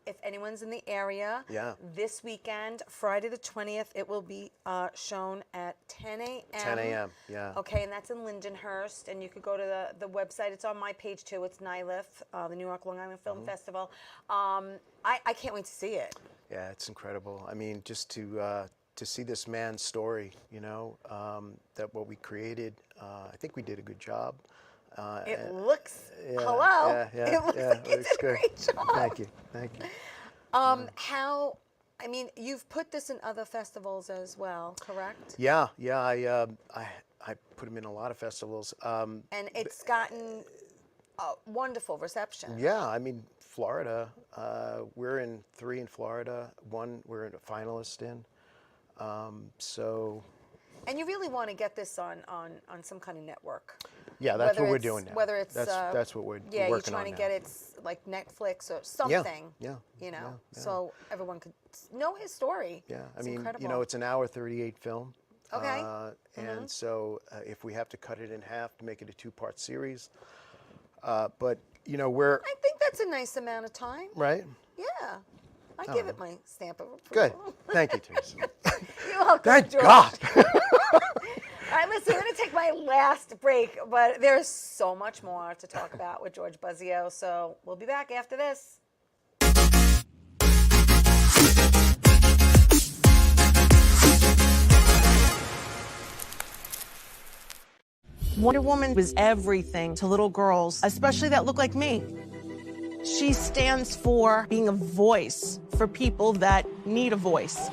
if anyone's in the area, Yeah. this weekend, Friday the 20th, it will be shown at 10 a.m. 10 a.m., yeah. Okay, and that's in Lindenhurst, and you could go to the website. It's on my page too. It's NYLIF, the New York Long Island Film Festival. I can't wait to see it. Yeah, it's incredible. I mean, just to see this man's story, that what we created, I think we did a good job. It looks, yeah, hello? yeah, It looks yeah, like you looks did a good. great job. Thank you. You've put this in other festivals as well, correct? Yeah. I put them in a lot of festivals. And it's gotten a wonderful reception. Yeah, I mean, Florida, we're in 3 in Florida, 1 we're in a finalist in. So. And you really want to get this on some kind of network. Yeah, that's what we're doing now. Whether it's that's what we're working on. Yeah, you're trying to get it like Netflix or something. Yeah. You know, so everyone could know his story. Yeah, I It's mean, incredible. you know, it's an hour 38 film. Okay. And so if we have to cut it in half to make it a 2-part series, but you know, I think that's a nice amount of time. right. Yeah. I give it my stamp of approval. Good. Thank you, Theresa. You're welcome, Thank George. God. All right, listen, I'm going to take my last break, but there's so much more to talk about with George Buzzeo, so we'll be back after this. Wonder Woman was everything to little girls, especially that look like me. She stands for being a voice for people that need a voice.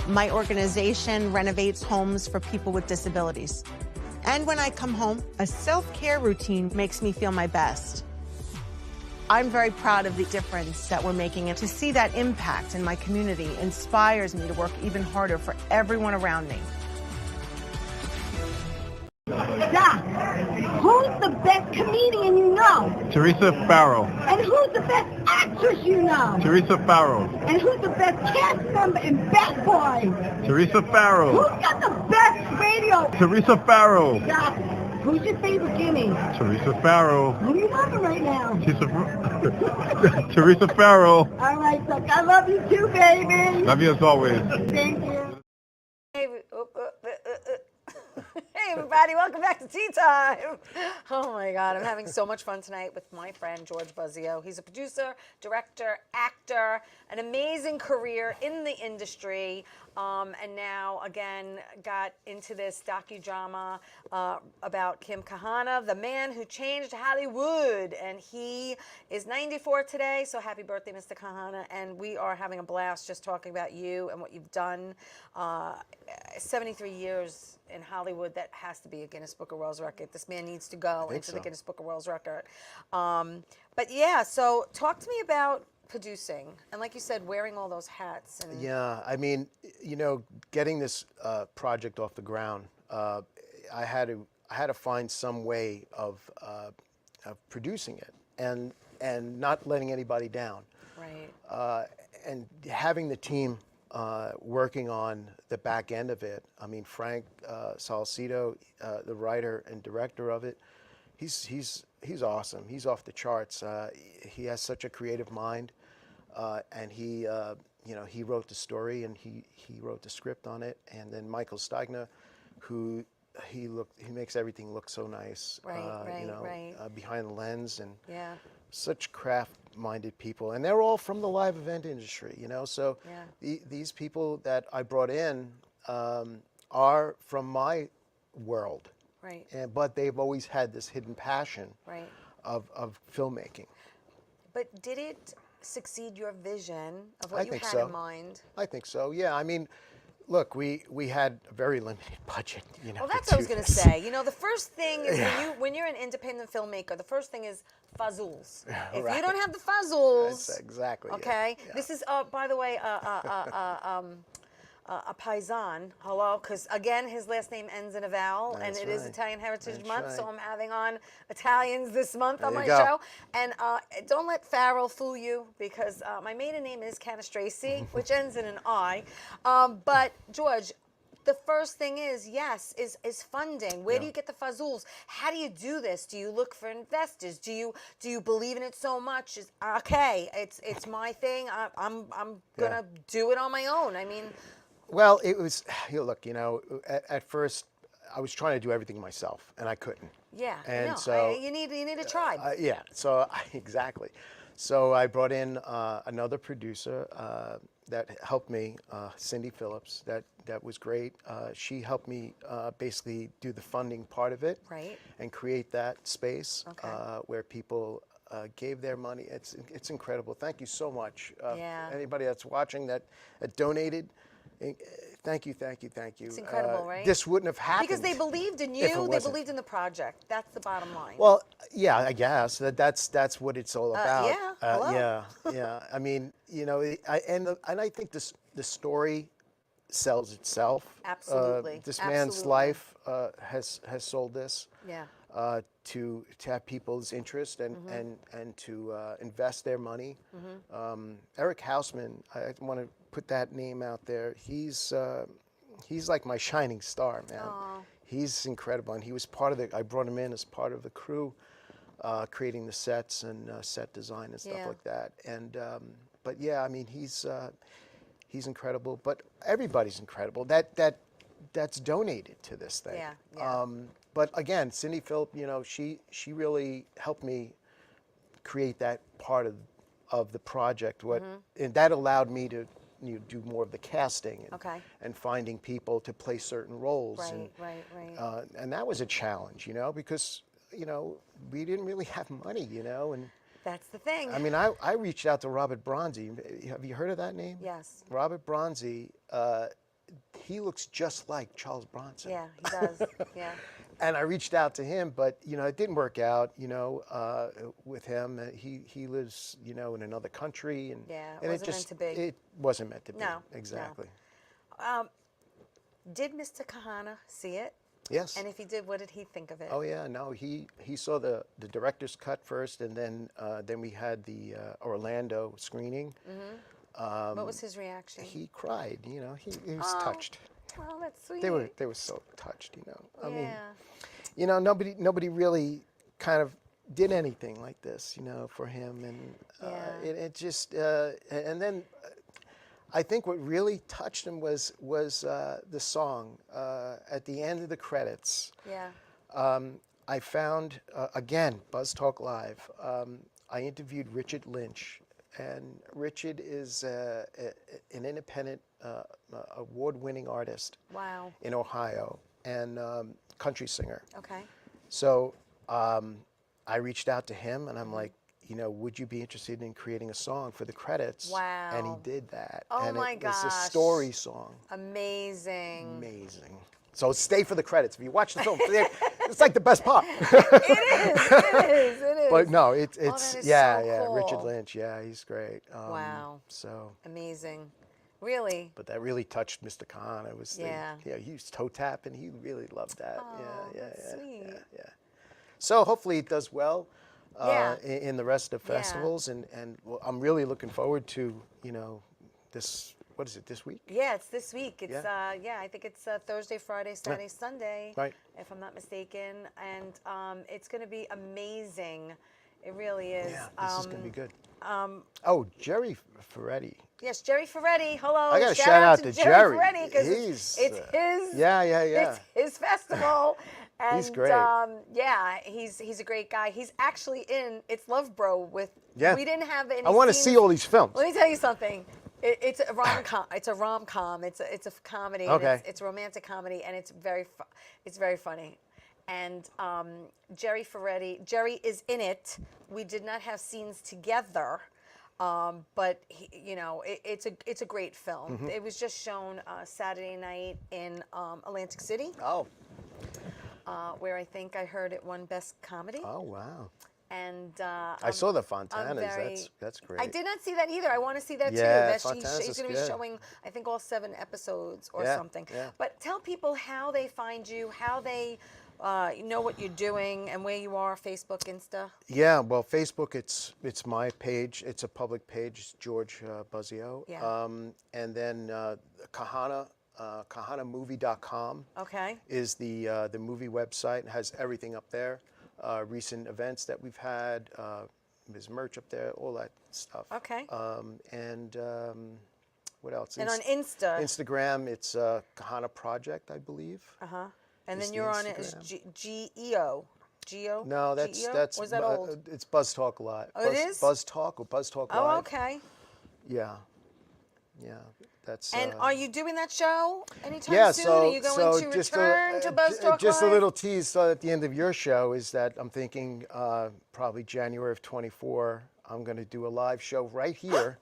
My organization renovates homes for people with disabilities. And when I come home, a self-care routine makes me feel my best. I'm very proud of the difference that we're making, and to see that impact in my community inspires me to work even harder for everyone around me. Doc, who's the best comedian you know? Theresa Farrow. And who's the best actress you know? Theresa Farrow. And who's the best cast member in Bad Boys? Teresa Farrow. Who's got the best radio? Teresa Farrow. Doc, who's your favorite guinea? Teresa Farrow. Who are you loving right now? Teresa Farrow. All right, Doc, I love you too, baby. Love you as always. Thank you. Hey everybody, welcome back to Tea Time. Oh my God, I'm having so much fun tonight with my friend George Buzzeo. He's a producer, director, actor, an amazing career in the industry, and now again got into this docudrama about Kim Kahana, the man who changed Hollywood, and he is 94 today, so happy birthday, Mr. Kahana, and we are having a blast just talking about you and what you've done. 73 years in Hollywood, that has to be a Guinness Book of World Record. This man needs to go into the Guinness Book of World Record. But yeah, so talk to me about producing and, like you said, wearing all those hats. And Yeah, I mean, you know, getting this project off the ground, I had to find some way of producing it and not letting anybody down. Right. And having the team working on the back end of it. I mean, Frank Salcido, the writer and director of it, he's awesome. He's off the charts. He has such a creative mind, and he wrote the story and he wrote the script on it. And then Michael Stigner, who he makes everything look so nice. Behind the lens, and such craft-minded people, and they're all from the live event industry, you know. So these people that I brought in are from my world, right? But they've always had this hidden passion, right, of filmmaking. But did it succeed your vision of what I you think had so. in mind? I think so. Yeah. I mean, look, we had a very limited budget, you know. Well, that's what I was going to say. You know, the first thing is when you're an independent filmmaker, the first thing is fazools. If you don't have the fazools, that's exactly. Okay. Yeah. This is, by the way, a paisan. Hello, because again, his last name ends in a vowel, and it is Italian Heritage Month, so I'm having on Italians this month on my show. And don't let Farrell fool you, because my maiden name is Canastracey, which ends in an I. But George, the first thing is funding. Where do you get the fazools? How do you do this? Do you look for investors? Do you believe in it so much? It's my thing. I'm gonna do it on my own. I mean. Well, it was, look, you know, at first I was trying to do everything myself, and I couldn't. Yeah, and no, so you need a tribe. Exactly. So I brought in another producer that helped me, Cindy Phillips. That was great. She helped me basically do the funding part of it, right, and create that space where people gave their money. It's incredible. Thank you so much. Anybody that's watching that donated. Thank you, thank you, thank you. It's incredible, right? This wouldn't have happened. Because they believed in you, they believed in the project. That's the bottom line. Well, yeah, I guess that's what it's all about. Yeah, hello. Yeah. I mean, you know, and I think the story sells itself. Absolutely. This man's life has sold this. Yeah. To have people's interest and to invest their money. Eric Hausman, I want to put that name out there. He's like my shining star, man. Aww. He's incredible, and he was part of I brought him in as part of the crew, creating the sets and set design and stuff like that. And but yeah, I mean, he's incredible. But everybody's incredible. That's donated to this thing. Yeah. But again, Cindy Phillip, you know, she really helped me create that part of the project. And that allowed me to do more of the casting and finding people to play certain roles. Right. And that was a challenge, you know, because you know we didn't really have money, you know, and that's the thing. I mean, I reached out to Robert Bronzi. Have you heard of that name? Yes. Robert Bronzi. He looks just like Charles Bronson. Yeah, he does. Yeah. And I reached out to him, but you know, it didn't work out. You know, with him, he lives, you know, in another country, and it wasn't meant to be. It wasn't meant to be. No, exactly. No. Did Mr. Kahana see it? Yes. And if he did, what did he think of it? Oh yeah, no, he saw the director's cut first, and then we had the Orlando screening. What was his reaction? He cried. You know, he was touched. Oh, that's sweet. They were so touched. You know, I mean, you know, nobody really kind of did anything like this, you know, for him, and it just and then I think what really touched him was the song at the end of the credits. Yeah. I found again Buzztalk Live. I interviewed Richard Lynch, and Richard is an independent award-winning artist. Wow. In Ohio, and country singer. Okay. So I reached out to him, and I'm like, you know, would you be interested in creating a song for the credits? Wow. And he did that. Oh and my gosh. It's a story song. Amazing. Amazing. So stay for the credits. If you watch the film, it's like the best part. It is. But no, it's that is yeah. so cool. Richard Lynch, yeah, he's great. Wow. So amazing. Really? But that really touched Mr. Khan. It was he was toe tapping. He really loved that. Oh, that's sweet. Yeah. So hopefully it does well in the rest of festivals, and well, I'm really looking forward to, you know, this. What is it, this week? Yeah, it's this week. It's I think it's Thursday, Friday, Saturday, Sunday, right? If I'm not mistaken, and it's going to be amazing. It really is. Yeah, this is going to be good. Oh, Jerry Ferretti. Yes, Jerry Ferretti. Hello. I got a shout out to Jerry. Ferretti, because it's his. Yeah. It's his festival. And, he's great. He's a great guy. He's actually in It's Love Bro with. Yeah. We didn't have any. I want to see all these films. Let me tell you something. It's a rom-com. It's a rom-com. It's a comedy. Okay. It's a romantic comedy, and it's very funny. And Jerry Ferretti is in it. We did not have scenes together, but it's a great film. Mm-hmm. It was just shown Saturday night in Atlantic City. Oh. Where I think I heard it won Best Comedy. Oh wow. And I saw the Fontanas. That's great. I did not see that either. I want to see that yeah, too. He's going to be showing, I think, all 7 episodes or something. Yeah. But tell people how they find you, how they know what you're doing, and where you are. Facebook, Insta. Yeah, well, Facebook, it's my page. It's a public page. It's George Buzzeo. Yeah. And then Kahana. KahanaMovie.com is the movie website. It has everything up there. Recent events that we've had, there's merch up there, all that stuff. Okay. And what else? And on Instagram, it's Kahana Project, I believe. And then you're on it as Geo. Geo? No, that's or is that old? It's Buzztalk Live. Oh, it is? Buzztalk or Buzztalk Live. Oh, okay. Yeah. That's. And are you doing that show anytime soon? Are you going to return to Buzztalk Live? Just a little tease at the end of your show is that I'm thinking probably January of 24, I'm going to do a live show right here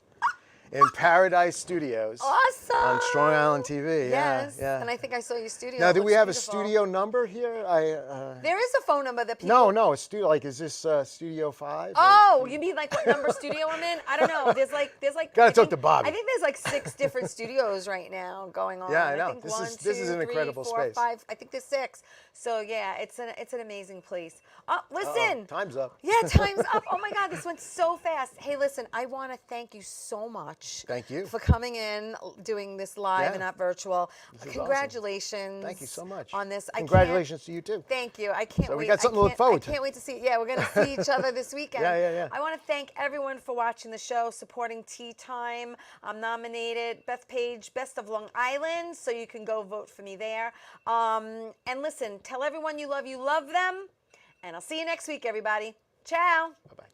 in Paradise Studios. Awesome. On Strong Island TV. Yes. Yeah. And I think I saw your studio. Now, do we Looks have beautiful. a studio number here? There is a phone number that people. No, a studio. Like, is this Studio 5? Oh, you mean like what number studio I'm in? I don't know. There's like. Gotta talk to Bobby. I think there's like 6 different studios right now going on. Yeah, I know. think This 1, is 2, an 3, incredible 4, space. 5. I think there's 6. So yeah, it's an amazing place. Oh, listen. Time's up. Yeah, time's up. Oh my God, this went so fast. Hey, listen, I want to thank you so much. Thank you for coming in, doing this live and not virtual. This is Congratulations. awesome. Thank you so much. On this. Congratulations to you too. Thank you. I can't wait. So we got something to look forward to. I can't wait to see. Yeah, we're going to see each other this weekend. Yeah. I want to thank everyone for watching the show, supporting Tea Time. I'm nominated Beth Page, Best of Long Island, so you can go vote for me there. And listen, tell everyone you love them. And I'll see you next week, everybody. Ciao. Bye-bye.